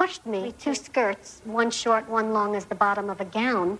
pushed me 2 skirts, one short, one long as the bottom of a gown.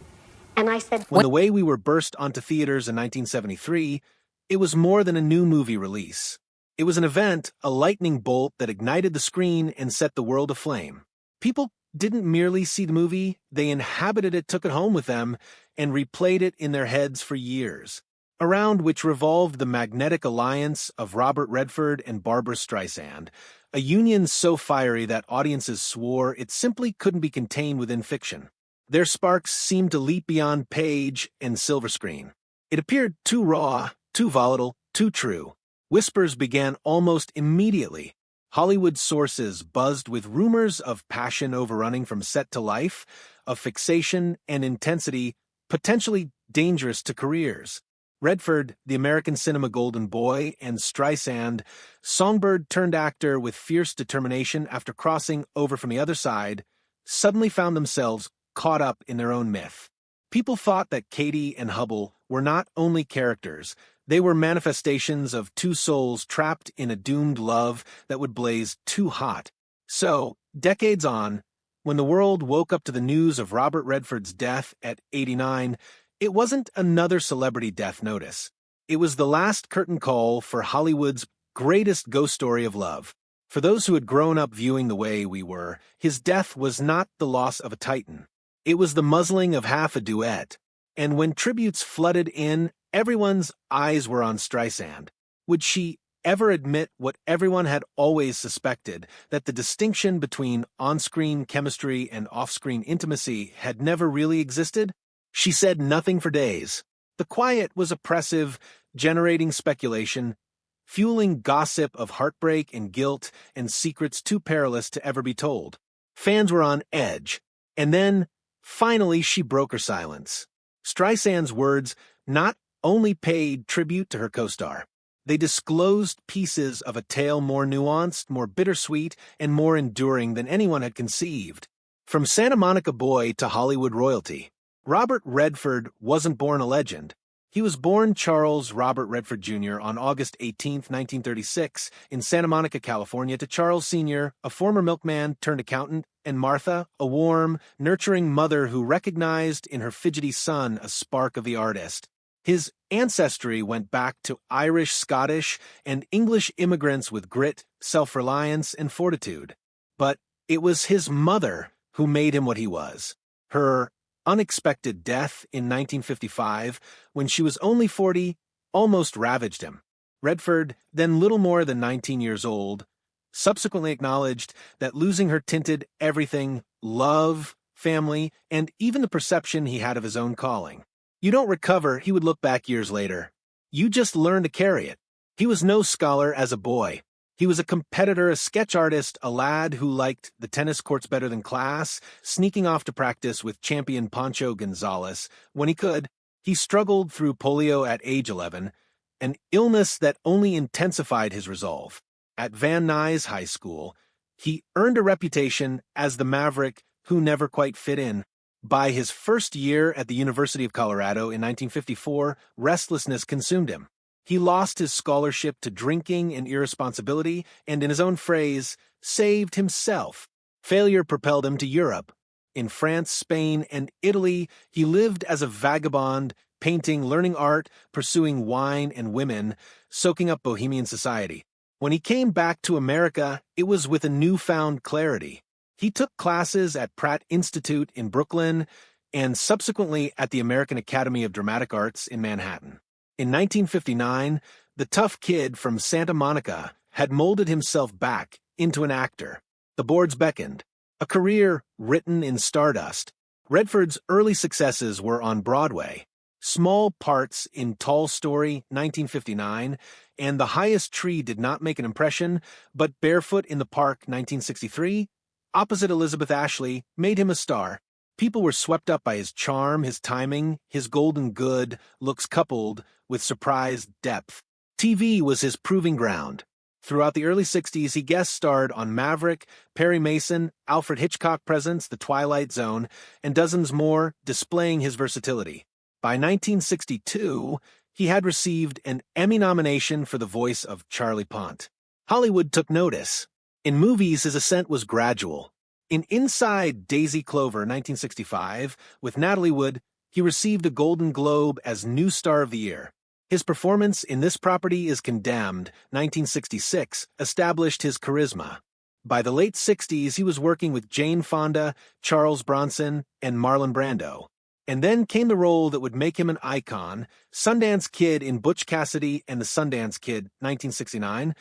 And I said, When The Way We Were burst onto theaters in 1973, it was more than a new movie release. It was an event, a lightning bolt that ignited the screen and set the world aflame. People didn't merely see the movie, they inhabited it, took it home with them, and replayed it in their heads for years, around which revolved the magnetic alliance of Robert Redford and Barbra Streisand, a union so fiery that audiences swore it simply couldn't be contained within fiction. Their sparks seemed to leap beyond page and silver screen. It appeared too raw, too volatile, too true. Whispers began almost immediately. Hollywood sources buzzed with rumors of passion overrunning from set to life, of fixation and intensity potentially dangerous to careers. Redford, the American cinema golden boy, and Streisand, songbird-turned-actor with fierce determination after crossing over from the other side, suddenly found themselves caught up in their own myth. People thought that Katie and Hubble were not only characters, they were manifestations of two souls trapped in a doomed love that would blaze too hot. So, decades on, when the world woke up to the news of Robert Redford's death at 89, it wasn't another celebrity death notice. It was the last curtain call for Hollywood's greatest ghost story of love. For those who had grown up viewing The Way We Were, his death was not the loss of a titan. It was the muzzling of half a duet. And when tributes flooded in, everyone's eyes were on Streisand. Would she ever admit what everyone had always suspected, that the distinction between on-screen chemistry and off-screen intimacy had never really existed? She said nothing for days. The quiet was oppressive, generating speculation, fueling gossip of heartbreak and guilt and secrets too perilous to ever be told. Fans were on edge. And then, finally, she broke her silence. Streisand's words not only paid tribute to her co-star, they disclosed pieces of a tale more nuanced, more bittersweet, and more enduring than anyone had conceived. From Santa Monica boy to Hollywood royalty, Robert Redford wasn't born a legend. He was born Charles Robert Redford Jr. on August 18, 1936, in Santa Monica, California, to Charles Sr., a former milkman turned accountant, and Martha, a warm, nurturing mother who recognized in her fidgety son a spark of the artist. His ancestry went back to Irish, Scottish, and English immigrants with grit, self-reliance, and fortitude. But it was his mother who made him what he was. Her unexpected death in 1955, when she was only 40, almost ravaged him. Redford, then little more than 19 years old, subsequently acknowledged that losing her tinted everything: love, family, and even the perception he had of his own calling. You don't recover, he would look back years later. You just learn to carry it. He was no scholar as a boy. He was a competitor, a sketch artist, a lad who liked the tennis courts better than class, sneaking off to practice with champion Pancho Gonzalez when he could. He struggled through polio at age 11, an illness that only intensified his resolve. At Van Nuys High School, he earned a reputation as the maverick who never quite fit in. By his first year at the University of Colorado in 1954, restlessness consumed him. He lost his scholarship to drinking and irresponsibility, and in his own phrase, saved himself. Failure propelled him to Europe. In France, Spain, and Italy, he lived as a vagabond, painting, learning art, pursuing wine and women, soaking up bohemian society. When he came back to America, it was with a newfound clarity. He took classes at Pratt Institute in Brooklyn and subsequently at the American Academy of Dramatic Arts in Manhattan. In 1959, the tough kid from Santa Monica had molded himself back into an actor. The boards beckoned. A career written in stardust. Redford's early successes were on Broadway. Small parts in Tall Story, 1959, and The Highest Tree did not make an impression, but Barefoot in the Park, 1963, opposite Elizabeth Ashley, made him a star. People were swept up by his charm, his timing, his golden good looks coupled with surprised depth. TV was his proving ground. Throughout the early 60s, he guest starred on Maverick, Perry Mason, Alfred Hitchcock Presents, The Twilight Zone, and dozens more, displaying his versatility. By 1962, he had received an Emmy nomination for the voice of Charlie Pont. Hollywood took notice. In movies, his ascent was gradual. In Inside Daisy Clover, 1965, with Natalie Wood, he received a Golden Globe as New Star of the Year. His performance in This Property is Condemned, 1966, established his charisma. By the late 60s, he was working with Jane Fonda, Charles Bronson, and Marlon Brando. And then came the role that would make him an icon, Sundance Kid in Butch Cassidy and the Sundance Kid, 1969.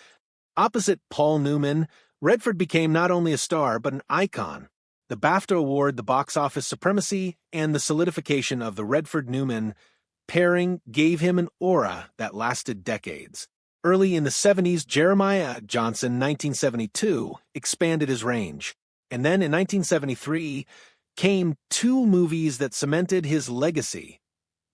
Opposite Paul Newman, Redford became not only a star, but an icon. The BAFTA Award, the box office supremacy, and the solidification of the Redford-Newman pairing gave him an aura that lasted decades. Early in the 70s, Jeremiah Johnson, 1972, expanded his range. And then in 1973 came two movies that cemented his legacy,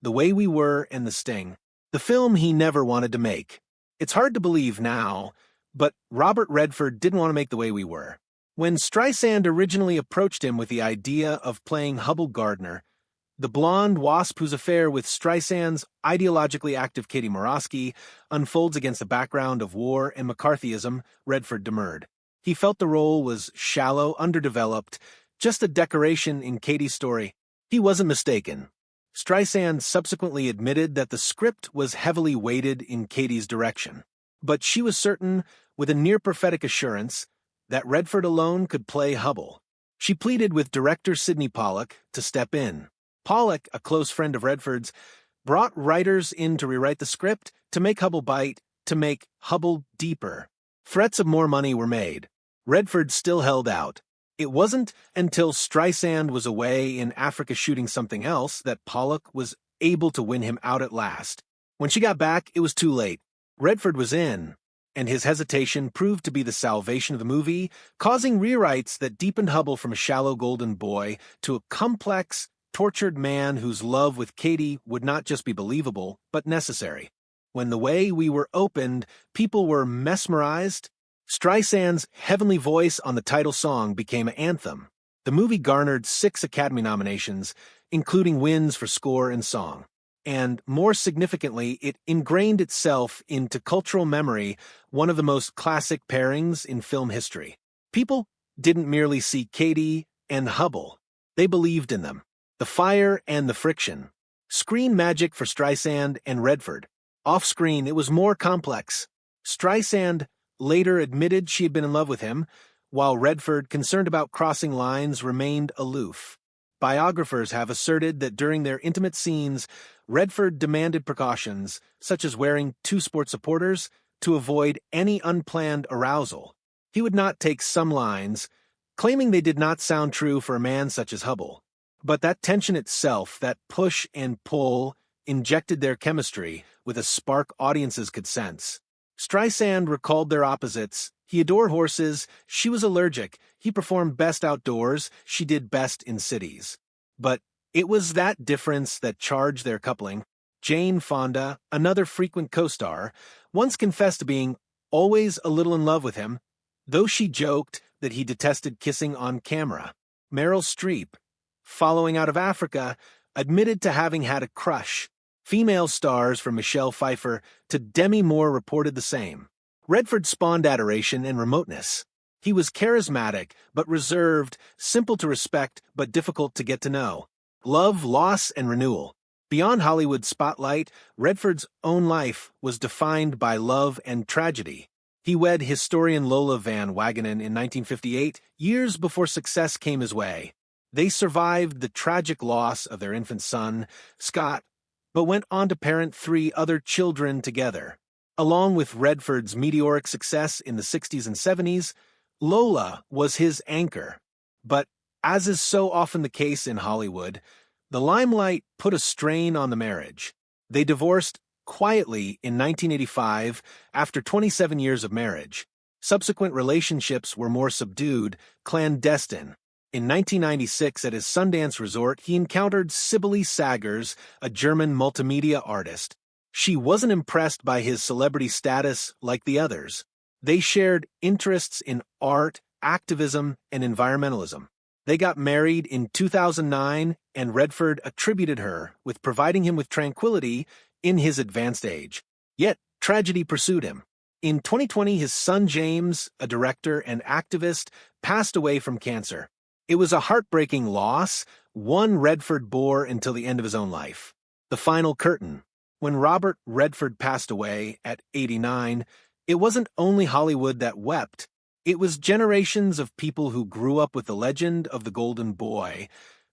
The Way We Were and The Sting, the film he never wanted to make. It's hard to believe now, but Robert Redford didn't want to make The Way We Were. When Streisand originally approached him with the idea of playing Hubble Gardner, the blonde wasp whose affair with Streisand's ideologically active Katie Morosky unfolds against the background of war and McCarthyism, Redford demurred. He felt the role was shallow, underdeveloped, just a decoration in Katie's story. He wasn't mistaken. Streisand subsequently admitted that the script was heavily weighted in Katie's direction. But she was certain, with a near-prophetic assurance, that Redford alone could play Hubble. She pleaded with director Sidney Pollack to step in. Pollack, a close friend of Redford's, brought writers in to rewrite the script, to make Hubble bite, to make Hubble deeper. Threats of more money were made. Redford still held out. It wasn't until Streisand was away in Africa shooting something else that Pollack was able to win him out at last. When she got back, it was too late. Redford was in, and his hesitation proved to be the salvation of the movie, causing rewrites that deepened Hubble from a shallow golden boy to a complex, tortured man whose love with Katie would not just be believable, but necessary. When The Way We Were opened, people were mesmerized. Streisand's heavenly voice on the title song became an anthem. The movie garnered 6 Academy nominations, including wins for score and song. And, more significantly, it ingrained itself into cultural memory, one of the most classic pairings in film history. People didn't merely see Katie and Hubble. They believed in them. The fire and the friction. Screen magic for Streisand and Redford. Off-screen, it was more complex. Streisand later admitted she had been in love with him, while Redford, concerned about crossing lines, remained aloof. Biographers have asserted that during their intimate scenes, Redford demanded precautions, such as wearing 2 sport supporters, to avoid any unplanned arousal. He would not take some lines, claiming they did not sound true for a man such as Hubble. But that tension itself, that push and pull, injected their chemistry with a spark audiences could sense. Streisand recalled their opposites. He adored horses, she was allergic, he performed best outdoors, she did best in cities. But it was that difference that charged their coupling. Jane Fonda, another frequent co-star, once confessed to being always a little in love with him, though she joked that he detested kissing on camera. Meryl Streep, following Out of Africa, admitted to having had a crush. Female stars from Michelle Pfeiffer to Demi Moore reported the same. Redford spawned adoration and remoteness. He was charismatic but reserved, simple to respect but difficult to get to know. Love, loss, and renewal. Beyond Hollywood's spotlight, Redford's own life was defined by love and tragedy. He wed historian Lola Van Wagenen in 1958, years before success came his way. They survived the tragic loss of their infant son, Scott, but went on to parent 3 other children together. Along with Redford's meteoric success in the 60s and 70s, Lola was his anchor. But, as is so often the case in Hollywood, the limelight put a strain on the marriage. They divorced quietly in 1985 after 27 years of marriage. Subsequent relationships were more subdued, clandestine. In 1996, at his Sundance resort, he encountered Sibylle Sagers, a German multimedia artist. She wasn't impressed by his celebrity status like the others. They shared interests in art, activism, and environmentalism. They got married in 2009, and Redford attributed her with providing him with tranquility in his advanced age. Yet, tragedy pursued him. In 2020, his son James, a director and activist, passed away from cancer. It was a heartbreaking loss, one Redford bore until the end of his own life. The final curtain. When Robert Redford passed away at 89, it wasn't only Hollywood that wept. It was generations of people who grew up with the legend of the Golden Boy,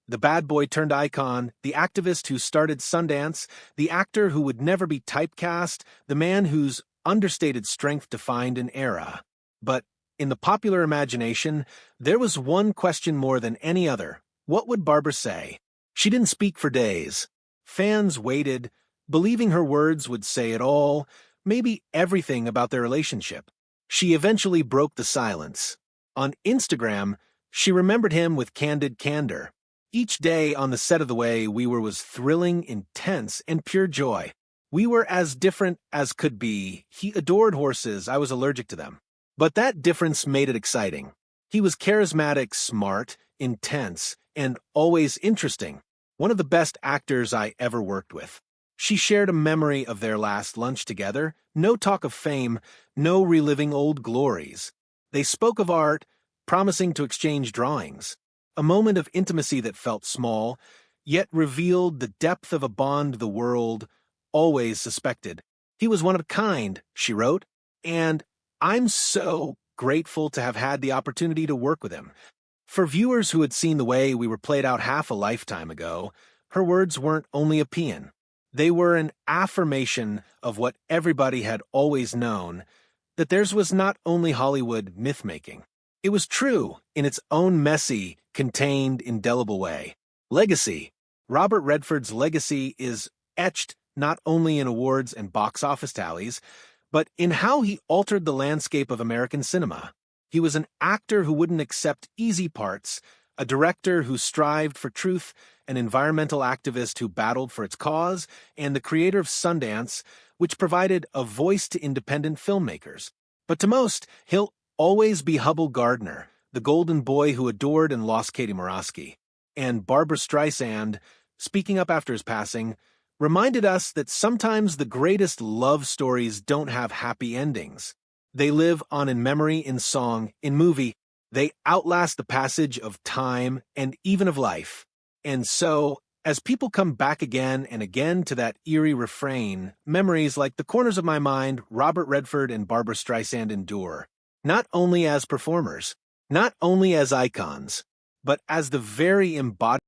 the bad boy turned icon, the activist who started Sundance, the actor who would never be typecast, the man whose understated strength defined an era. But in the popular imagination, there was one question more than any other. What would Barbra say? She didn't speak for days. Fans waited, believing her words would say it all, maybe everything about their relationship. She eventually broke the silence. On Instagram, she remembered him with candid candor. Each day on the set of The Way We Were was thrilling, intense, and pure joy. We were as different as could be. He adored horses, I was allergic to them. But that difference made it exciting. He was charismatic, smart, intense, and always interesting. One of the best actors I ever worked with. She shared a memory of their last lunch together, no talk of fame, no reliving old glories. They spoke of art, promising to exchange drawings. A moment of intimacy that felt small, yet revealed the depth of a bond the world always suspected. He was one of a kind, she wrote, and I'm so grateful to have had the opportunity to work with him. For viewers who had seen The Way We Were played out half a lifetime ago, her words weren't only a paean. They were an affirmation of what everybody had always known, that theirs was not only Hollywood myth-making. It was true in its own messy, contained, indelible way. Legacy. Robert Redford's legacy is etched not only in awards and box office tallies, but in how he altered the landscape of American cinema. He was an actor who wouldn't accept easy parts, a director who strived for truth, an environmental activist who battled for its cause, and the creator of Sundance, which provided a voice to independent filmmakers. But to most, he'll always be Hubble Gardner, the golden boy who adored and lost Katie Morosky. And Barbra Streisand, speaking up after his passing, reminded us that sometimes the greatest love stories don't have happy endings. They live on in memory, in song, in movie. They outlast the passage of time and even of life. And so, as people come back again and again to that eerie refrain, memories like the corners of my mind, Robert Redford and Barbra Streisand endure. Not only as performers, not only as icons, but as the very embodiment